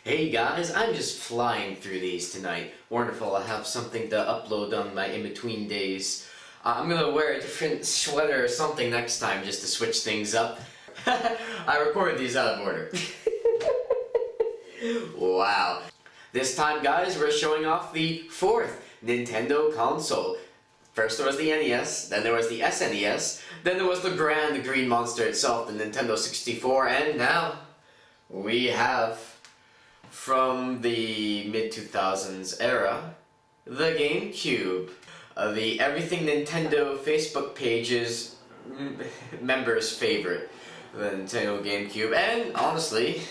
Hey guys, I'm just flying through these tonight. Wonderful, I have something to upload on my in-between days. I'm gonna wear a different sweater or something next time just to switch things up. I recorded these out of order. Wow. This time, guys, we're showing off the fourth Nintendo console. First there was the NES, then there was the SNES, then there was the grand green monster itself, the Nintendo 64, and now we have, from the mid-2000s era, the GameCube. The Everything Nintendo Facebook page's members' favorite, the Nintendo GameCube, and honestly,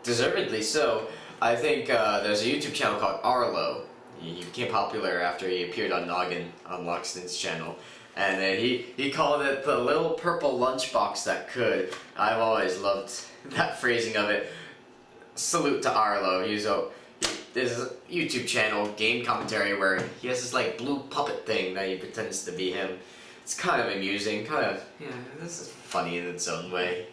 deservedly so. I think there's a YouTube channel called Arlo. He became popular after he appeared on Noggin on Luxton's channel. And he called it the little purple lunchbox that could. I've always loved that phrasing of it. Salute to Arlo. There's a YouTube channel, Game Commentary, where he has this like blue puppet thing that he pretends to be him. It's kind of amusing, this is funny in its own way.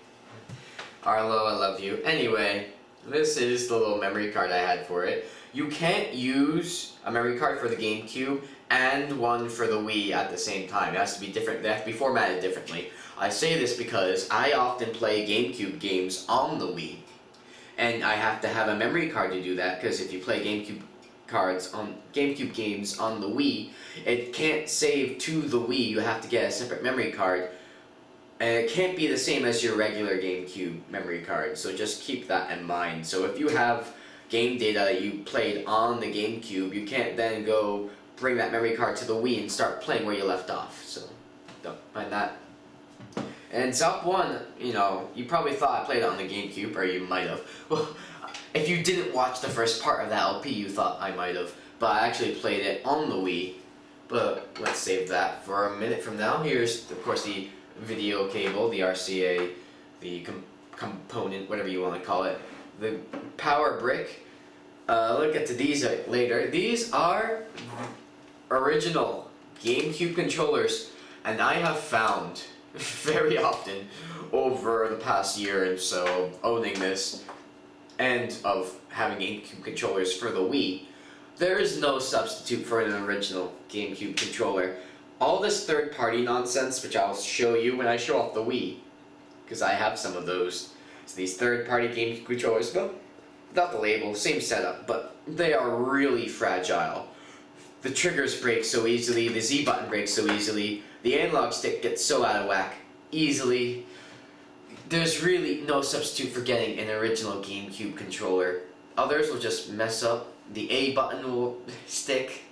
Arlo, I love you. Anyway, this is the little memory card I had for it. You can't use a memory card for the GameCube and one for the Wii at the same time. It has to be different. They have to be formatted differently. I say this because I often play GameCube games on the Wii, and I have to have a memory card to do that, because if you play GameCube games on the Wii, it can't save to the Wii. You have to get a separate memory card, and it can't be the same as your regular GameCube memory card. So just keep that in mind. So if you have game data that you played on the GameCube, you can't then go bring that memory card to the Wii and start playing where you left off. So don't mind that. And Zop 1, you probably thought I played it on the GameCube, or you might have. Well, if you didn't watch the first part of that LP, you thought I might have. But I actually played it on the Wii. But let's save that for a minute from now. Here's, of course, the video cable, the RCA, the component, whatever you want to call it. The power brick. Look at these later. These are original GameCube controllers, and I have found very often over the past year and so of owning this and of having GameCube controllers for the Wii, there is no substitute for an original GameCube controller. All this third-party nonsense, which I'll show you when I show off the Wii, because I have some of those. So these third-party GameCube controllers, well, without the label, same setup, but they are really fragile. The triggers break so easily, the Z button breaks so easily, the analog stick gets so out of whack easily. There's really no substitute for getting an original GameCube controller. Others will just mess up, the A button will stick.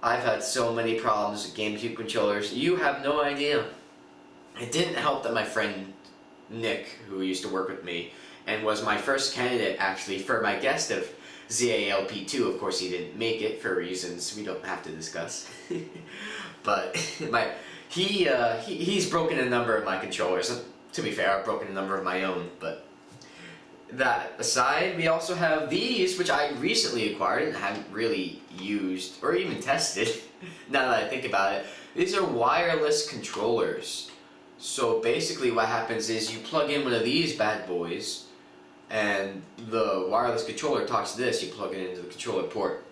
I've had so many problems with GameCube controllers, you have no idea. It didn't help that my friend Nick, who used to work with me, and was my first candidate actually for my guest of ZALP2. Of course, he didn't make it for reasons we don't have to discuss. But he's broken a number of my controllers. To be fair, I've broken a number of my own. But that aside, we also have these, which I recently acquired and haven't really used or even tested. Now that I think about it, these are wireless controllers. So basically, what happens is you plug in one of these bad boys, and the wireless controller talks to this. You plug it into the controller port,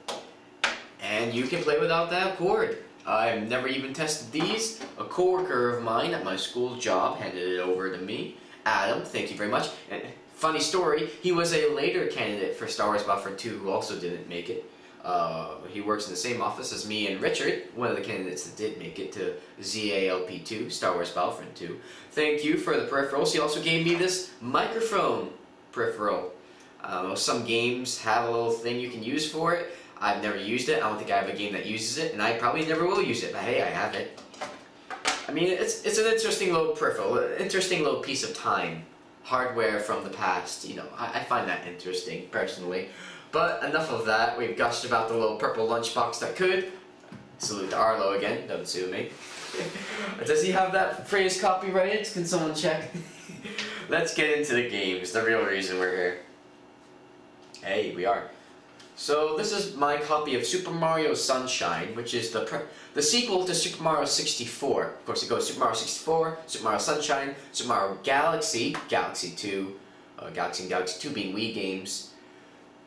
and you can play without that cord. I've never even tested these. A coworker of mine at my school job handed it over to me. Adam, thank you very much. And funny story, he was a later candidate for Star Wars Battlefront 2 who also didn't make it. He works in the same office as me and Richard, one of the candidates that did make it to ZALP2, Star Wars Battlefront 2. Thank you for the peripherals. He also gave me this microphone peripheral. Some games have a little thing you can use for it. I've never used it. I don't think I have a game that uses it, and I probably never will use it, but hey, I have it. I mean, it's an interesting little peripheral, an interesting little piece of time. Hardware from the past, I find that interesting, personally. But enough of that. We've gushed about the little purple lunchbox that could. Salute to Arlo again, don't sue me. Does he have that phrase copyrighted? Can someone check? Let's get into the games, the real reason we're here. Hey, we are. So this is my copy of Super Mario Sunshine, which is the sequel to Super Mario 64. Of course, it goes Super Mario 64, Super Mario Sunshine, Super Mario Galaxy, Galaxy 2, Galaxy and Galaxy 2 being Wii games,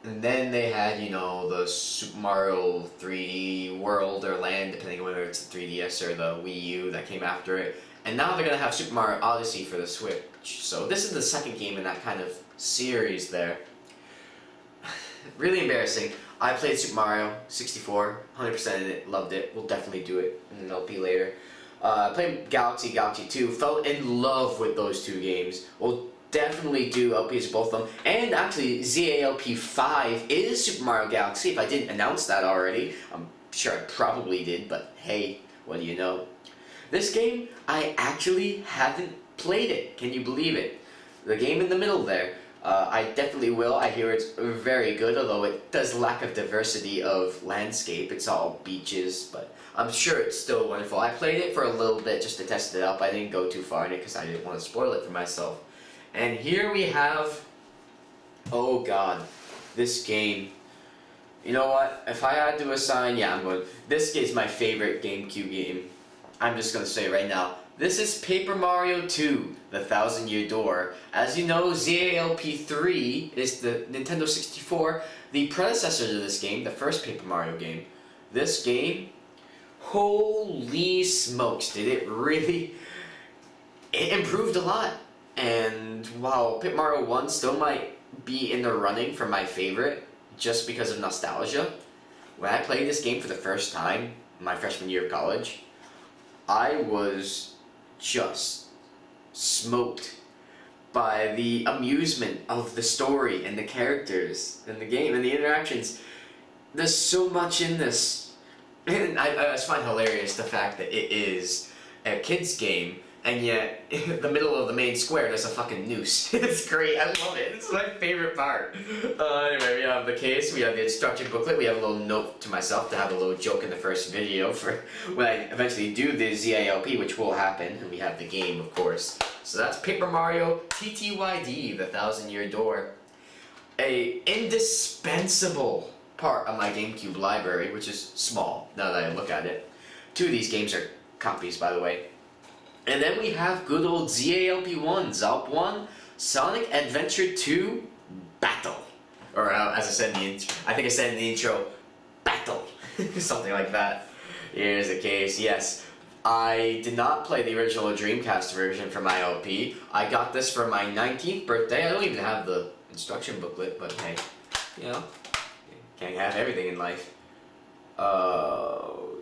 And then they had, you know, the Super Mario 3D World or Land, depending on whether it's the 3DS or the Wii U that came after it. And now they're going to have Super Mario Odyssey for the Switch. So this is the second game in that kind of series there. Really embarrassing. I played Super Mario 64, 100% in it, loved it. We'll definitely do it in an LP later. Played Galaxy 2, fell in love with those two games. We'll definitely do LPs of both of them. And actually, ZALP 5 is Super Mario Galaxy. If I didn't announce that already, I'm sure I probably did, but hey, what do you know? This game, I actually haven't played it. Can you believe it? The game in the middle there. I definitely will. I hear it's very good, although it does lack of diversity of landscape. It's all beaches, but I'm sure it's still wonderful. I played it for a little bit just to test it out, but I didn't go too far in it because I didn't want to spoil it for myself. And here we have, oh god, this game. You know what? If I had to assign, yeah, I'm going. This is my favorite GameCube game. I'm just going to say right now. This is Paper Mario 2, The Thousand Year Door. As you know, ZALP 3 is the Nintendo 64, the predecessor to this game, the first Paper Mario game. This game, holy smokes, did it really... It improved a lot. And while Paper Mario 1 still might be in the running for my favorite, just because of nostalgia, when I played this game for the first time, my freshman year of college, I was just smoked by the amusement of the story and the characters and the game and the interactions. There's so much in this, and I just find hilarious the fact that it is a kid's game, and yet in the middle of the main square there's a fucking noose. It's great. I love it. It's my favorite part. Anyway, we have the case, we have the instruction booklet, we have a little note to myself to have a little joke in the first video for when I eventually do the ZALP, which will happen, and we have the game, of course. So that's Paper Mario TTYD, The Thousand Year Door. A indispensable part of my GameCube library, which is small now that I look at it. Two of these games are copies, by the way. And then we have good old ZALP 1, ZALP 1, Sonic Adventure 2, Battle. Or as I said in the intro, I think I said in the intro, Battle. Something like that. Here's the case, yes. I did not play the original Dreamcast version for my LP. I got this for my 19th birthday. I don't even have the instruction booklet, but hey, you know, can't have everything in life.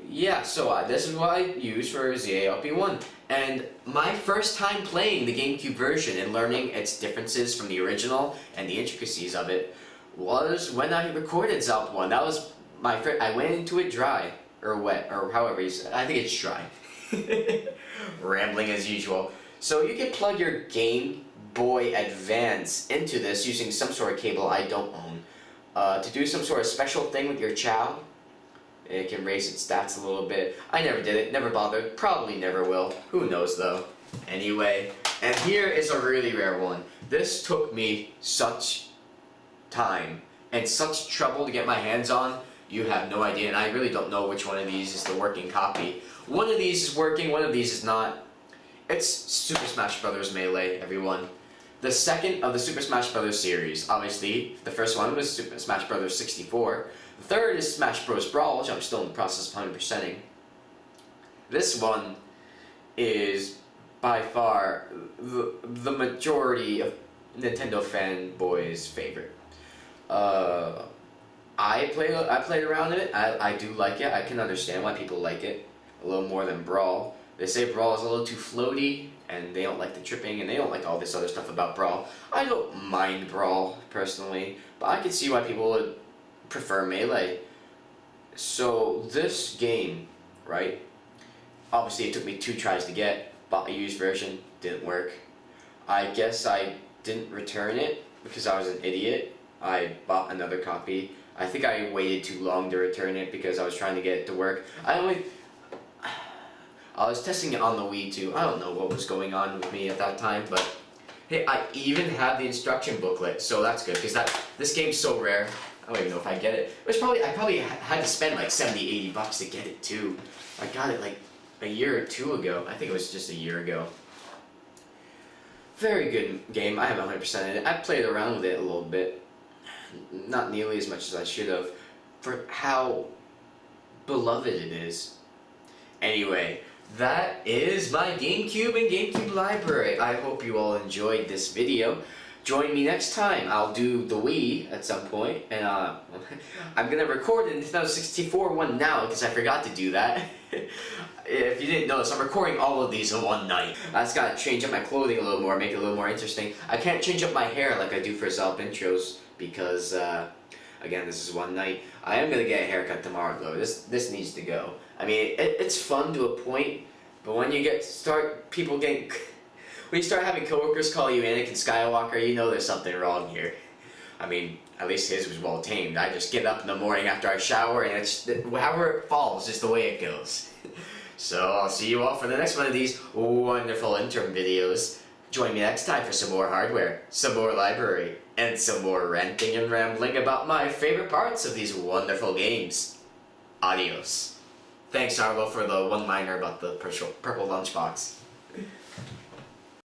Yeah, so this is what I use for ZALP 1. And my first time playing the GameCube version and learning its differences from the original and the intricacies of it was when I recorded ZALP 1. That was my first. I went into it dry, or wet, or however you say. I think it's dry. Rambling as usual. So you can plug your Game Boy Advance into this using some sort of cable I don't own to do some sort of special thing with your child. It can raise its stats a little bit. I never did it, never bothered, probably never will. Who knows though. Anyway, and here is a really rare one. This took me such time and such trouble to get my hands on. You have no idea, and I really don't know which one of these is the working copy. One of these is working, one of these is not. It's Super Smash Bros. Melee, everyone. The second of the Super Smash Bros. Series. Obviously, the first one was Super Smash Bros. 64. The third is Smash Bros. Brawl, which I'm still in the process of 100%ing. This one is by far the majority of Nintendo fanboys' favorite. I played around in it. I do like it. I can understand why people like it a little more than Brawl. They say Brawl is a little too floaty, and they don't like the tripping, and they don't like all this other stuff about Brawl. I don't mind Brawl, personally, but I can see why people would prefer Melee. So this game, right, obviously it took me 2 tries to get, bought a used version, didn't work. I guess I didn't return it because I was an idiot. I bought another copy. I think I waited too long to return it because I was trying to get it to work. I was testing it on the Wii too. I don't know what was going on with me at that time, but hey, I even have the instruction booklet, so that's good because this game's so rare. I don't even know if I get it. I probably had to spend like $70, $80 to get it too. I got it like a year or 2 ago. I think it was just a year ago. Very good game. I haven't 100% in it. I played around with it a little bit. not nearly as much as I should have, for how beloved it is. Anyway, that is my GameCube and GameCube library. I hope you all enjoyed this video. Join me next time. I'll do the Wii at some point, and I'm gonna record the Nintendo 64 one now because I forgot to do that. If you didn't notice, I'm recording all of these in one night. I just gotta change up my clothing a little more, make it a little more interesting. I can't change up my hair like I do for Zelp intros because, again, this is one night. I am gonna get a haircut tomorrow though. This needs to go. I mean, it's fun to a point, but when you when you start having coworkers call you Anakin Skywalker, you know there's something wrong here. I mean, at least his was well tamed. I just get up in the morning after I shower, and it's however it falls, just the way it goes. So I'll see you all for the next one of these wonderful interim videos. Join me next time for some more hardware, some more library, and some more ranting and rambling about my favorite parts of these wonderful games. Adios. Thanks, Arlo, for the one-liner about the purple lunchbox.